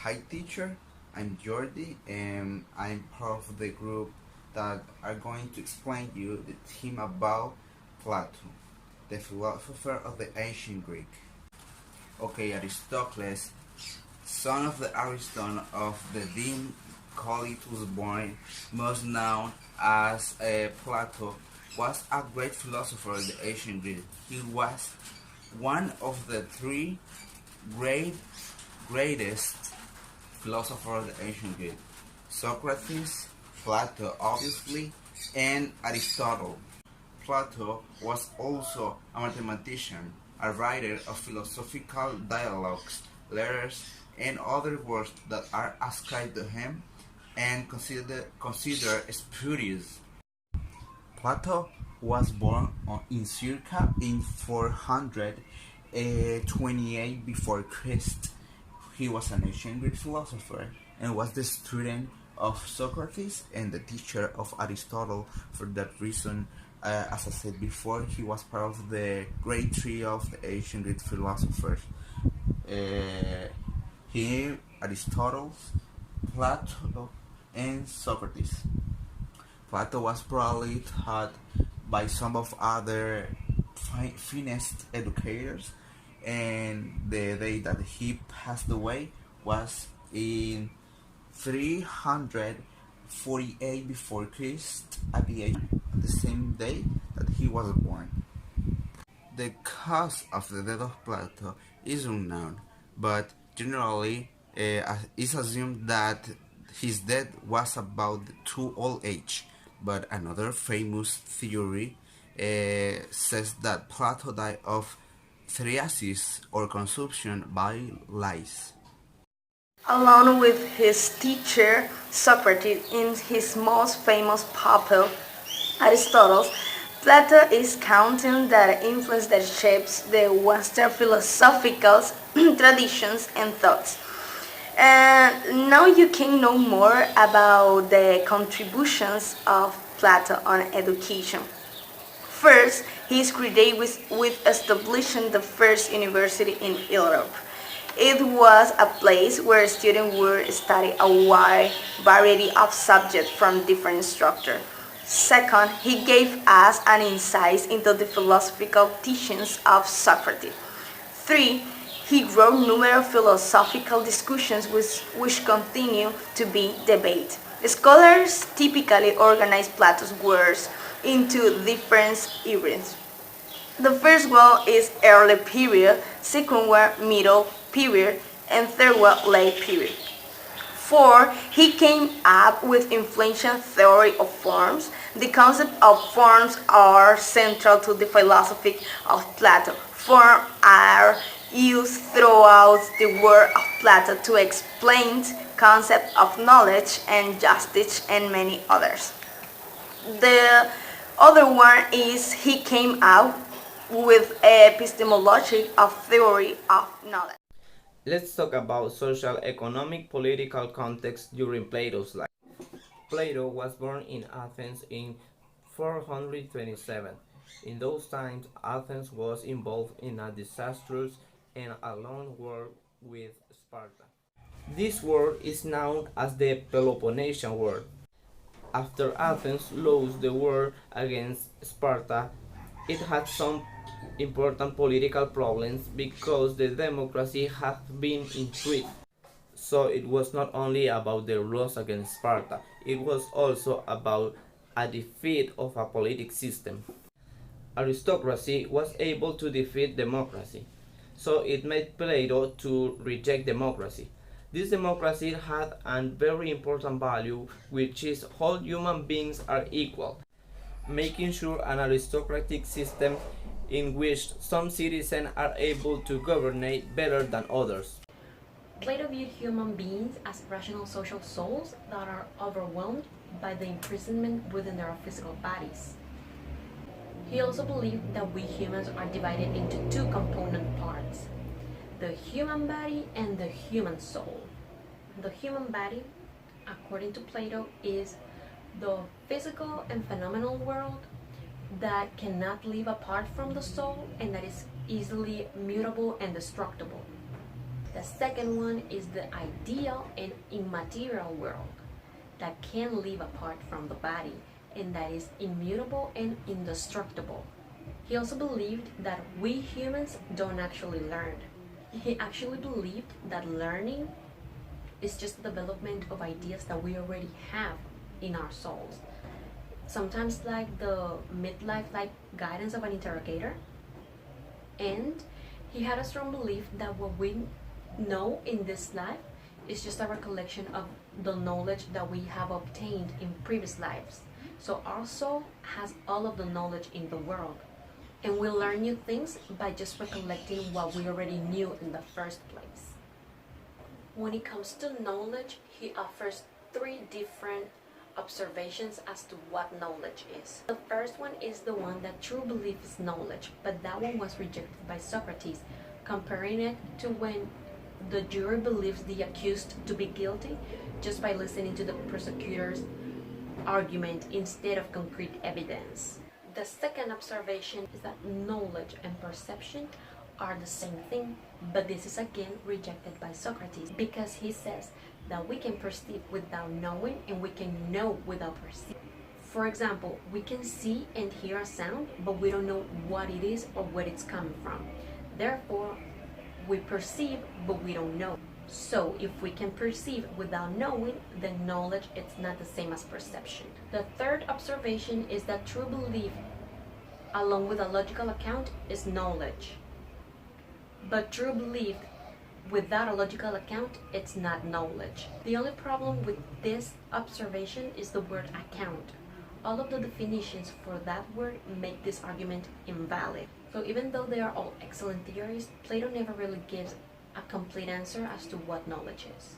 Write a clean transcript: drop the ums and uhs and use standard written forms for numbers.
Hi teacher, I'm Jordi and I'm part of the group that are going to explain you the theme about Plato, the philosopher of the ancient Greek. Okay, Aristocles, son of the Ariston of the Dean Colytus born, most known as Plato, was a great philosopher of the ancient Greek. He was one of the three greatest philosophers of the ancient Greek: Socrates, Plato obviously, and Aristotle. Plato was also a mathematician, a writer of philosophical dialogues, letters, and other works that are ascribed to him and considered spurious. Plato was born in circa in 428 before Christ. He was an ancient Greek philosopher and was the student of Socrates and the teacher of Aristotle. For that reason, as I said before, he was part of the great trio of the ancient Greek philosophers. Uh, Aristotle, Plato, and Socrates. Plato was probably taught by some of other finest educators, and the day that he passed away was in 348 before Christ, at the same day that he was born. The cause of the death of Plato is unknown, but generally it's assumed that his death was about too old age. But another famous theory says that Plato died of psoriasis or consumption by lice. Along with his teacher Socrates in his most famous pupil, Aristotle, Plato is counting the influence that shapes the Western philosophical traditions and thoughts. And now you can know more about the contributions of Plato on education. First, he is credited with establishing the first university in Europe. It was a place where students would study a wide variety of subjects from different instructors. Second, he gave us an insight into the philosophical teachings of Socrates. 3. He wrote numerous philosophical discussions which continue to be debated. Scholars typically organize Plato's works into different eras. The first one is early period, second one middle period, and third one late period. 4. He came up with influential theory of forms. The concept of forms are central to the philosophy of Plato. Forms are used throughout the work of Plato to explain concepts of knowledge and justice and many others. The other one is he came out with epistemology of theory of knowledge. Let's talk about social, economic, political context during Plato's life. Plato was born in Athens in 427. In those times, Athens was involved in a disastrous and a long war with Sparta. This war is known as the Peloponnesian War. After Athens lost the war against Sparta, it had some important political problems because the democracy had been in threat. So it was not only about the loss against Sparta, it was also about a defeat of a political system. Aristocracy was able to defeat democracy, so it made Plato to reject democracy. This democracy had a very important value, which is all human beings are equal, making sure an aristocratic system in which some citizens are able to govern better than others. Plato viewed human beings as rational social souls that are overwhelmed by the imprisonment within their physical bodies. He also believed that we humans are divided into two component parts: the human body and the human soul. The human body, according to Plato, is the physical and phenomenal world that cannot live apart from the soul and that is easily mutable and destructible. The second one is the ideal and immaterial world that can live apart from the body and that is immutable and indestructible. He also believed that we humans don't actually learn. He actually believed that learning is just the development of ideas that we already have in our souls. Sometimes like the midlife like guidance of an interrogator. And he had a strong belief that what we know in this life is just a recollection of the knowledge that we have obtained in previous lives. So our soul has all of the knowledge in the world. And we learn new things by just recollecting what we already knew in the first place. When it comes to knowledge, he offers three different observations as to what knowledge is. The first one is the one that true belief is knowledge, but that one was rejected by Socrates, comparing it to when the jury believes the accused to be guilty just by listening to the prosecutor's argument instead of concrete evidence. The second observation is that knowledge and perception are the same thing, but this is again rejected by Socrates because he says that we can perceive without knowing and we can know without perceiving. For example, we can see and hear a sound, but we don't know what it is or where it's coming from. Therefore, we perceive, but we don't know. So, if we can perceive without knowing, then knowledge is not the same as perception. The third observation is that true belief, along with a logical account, is knowledge. But true belief without a logical account, it's not knowledge. The only problem with this observation is the word account. All of the definitions for that word make this argument invalid. So even though they are all excellent theories, Plato never really gives a complete answer as to what knowledge is.